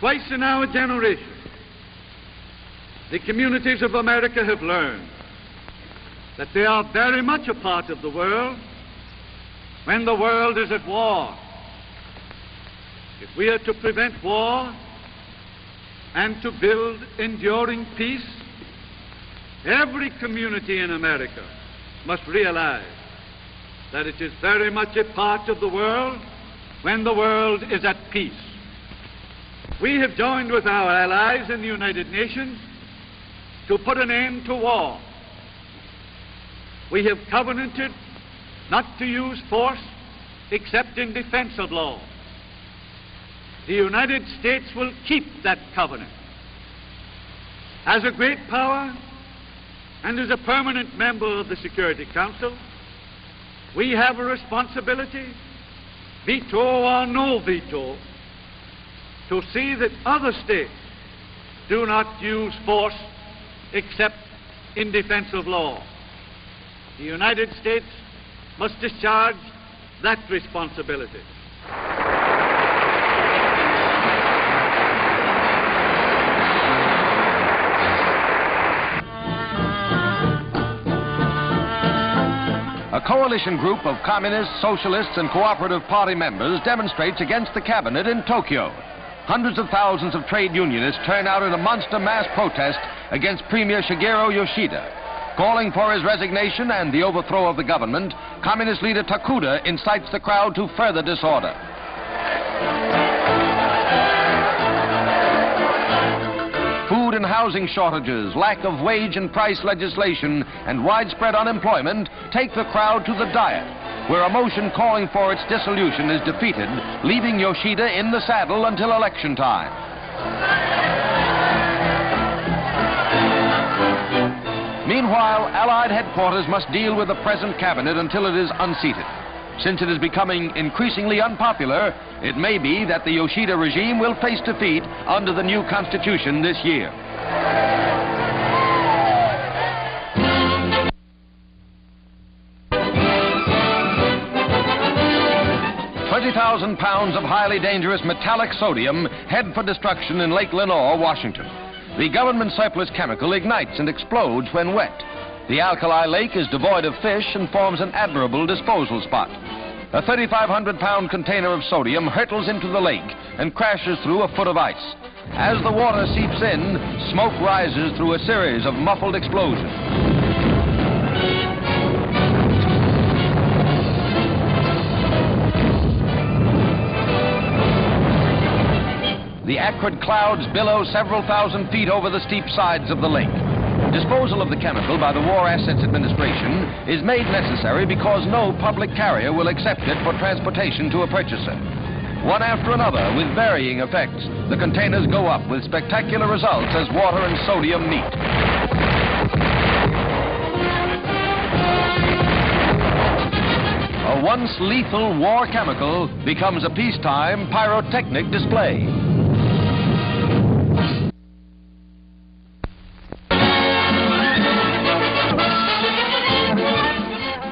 Twice in our generation, the communities of America have learned that they are very much a part of the world when the world is at war. If we are to prevent war and to build enduring peace, every community in America must realize that it is very much a part of the world when the world is at peace. We have joined with our allies in the United Nations to put an end to war. We have covenanted not to use force except in defense of law. The United States will keep that covenant. As a great power and as a permanent member of the Security Council, we have a responsibility, veto or no veto, to see that other states do not use force except in defense of law. The United States must discharge that responsibility. A coalition group of communists, socialists, and cooperative party members demonstrates against the cabinet in Tokyo. Hundreds of thousands of trade unionists turn out in a monster mass protest against Premier Shigeru Yoshida. Calling for his resignation and the overthrow of the government, Communist leader Takuda incites the crowd to further disorder. Food and housing shortages, lack of wage and price legislation, and widespread unemployment take the crowd to the Diet, where a motion calling for its dissolution is defeated, leaving Yoshida in the saddle until election time. Meanwhile, Allied headquarters must deal with the present cabinet until it is unseated. Since it is becoming increasingly unpopular, it may be that the Yoshida regime will face defeat under the new constitution this year. £20,000 of highly dangerous metallic sodium head for destruction in Lake Lenore, Washington. The government surplus chemical ignites and explodes when wet. The alkali lake is devoid of fish and forms an admirable disposal spot. A 3,500-pound container of sodium hurtles into the lake and crashes through a foot of ice. As the water seeps in, smoke rises through a series of muffled explosions. The acrid clouds billow several thousand feet over the steep sides of the lake. Disposal of the chemical by the War Assets Administration is made necessary because no public carrier will accept it for transportation to a purchaser. One after another, with varying effects, the containers go up with spectacular results as water and sodium meet. A once lethal war chemical becomes a peacetime pyrotechnic display.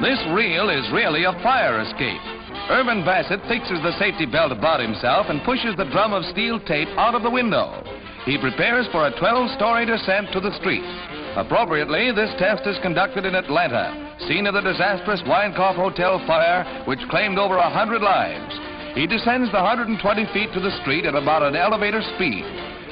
This reel is really a fire escape. Irvin Bassett fixes the safety belt about himself and pushes the drum of steel tape out of the window. He prepares for a 12-story descent to the street. Appropriately, this test is conducted in Atlanta, scene of the disastrous Weinkauf Hotel fire, which claimed over 100 lives. He descends the 120 feet to the street at about an elevator speed.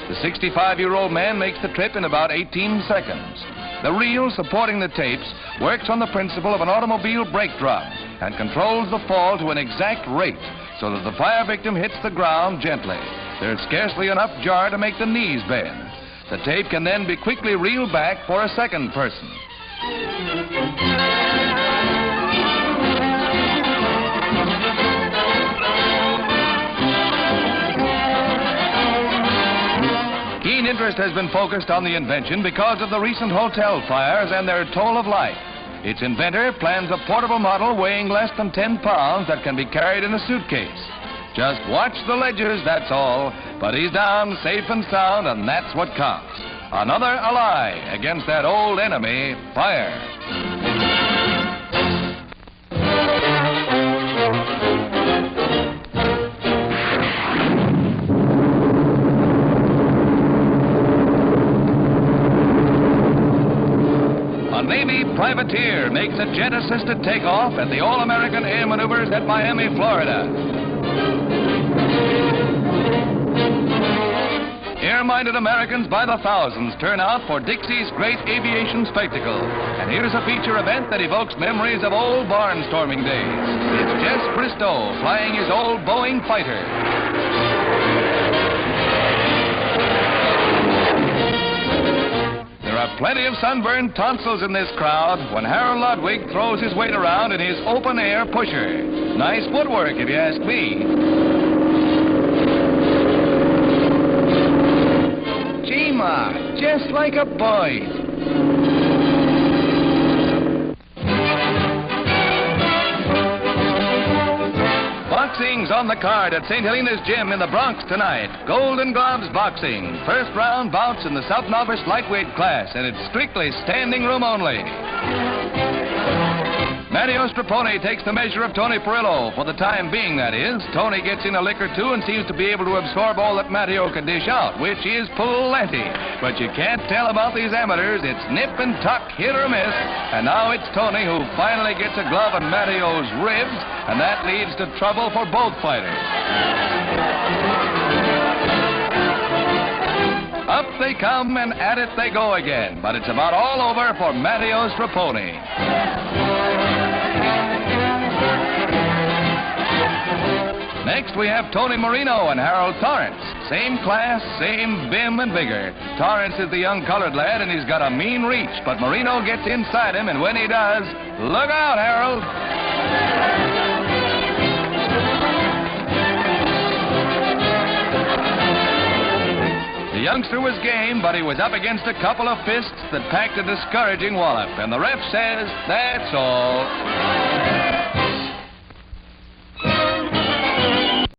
The 65-year-old man makes the trip in about 18 seconds. The reel supporting the tapes works on the principle of an automobile brake drum and controls the fall to an exact rate so that the fire victim hits the ground gently. There's scarcely enough jar to make the knees bend. The tape can then be quickly reeled back for a second person. Keen interest has been focused on the invention because of the recent hotel fires and their toll of life. Its inventor plans a portable model weighing less than 10 pounds that can be carried in a suitcase. Just watch the ledgers, that's all. But he's down safe and sound, and that's what counts. Another ally against that old enemy, fire. Navy privateer makes a jet-assisted takeoff at the All-American Air Maneuvers at Miami, Florida. Air-minded Americans by the thousands turn out for Dixie's great aviation spectacle. And here's a feature event that evokes memories of old barnstorming days. It's Jess Bristow flying his old Boeing fighter. There are plenty of sunburned tonsils in this crowd when Harold Ludwig throws his weight around in his open-air pusher. Nice footwork, if you ask me. Gee, Ma, just like a boy. Boxing's on the card at St. Helena's Gym in the Bronx tonight. Golden Gloves Boxing. First round bouts in the Sub-Novice lightweight class, and it's strictly standing room only. Matteo Strapone takes the measure of Tony Perillo. For the time being, that is. Tony gets in a lick or two and seems to be able to absorb all that Matteo can dish out, which is plenty. But you can't tell about these amateurs. It's nip and tuck, hit or miss. And now it's Tony who finally gets a glove on Matteo's ribs, and that leads to trouble for both fighters. Up they come and at it they go again. But it's about all over for Matteo Strapone. Next, we have Tony Marino and Harold Torrance. Same class, same vim and vigor. Torrance is the young colored lad, and he's got a mean reach, but Marino gets inside him, and when he does, look out, Harold. The youngster was game, but he was up against a couple of fists that packed a discouraging wallop, and the ref says, that's all.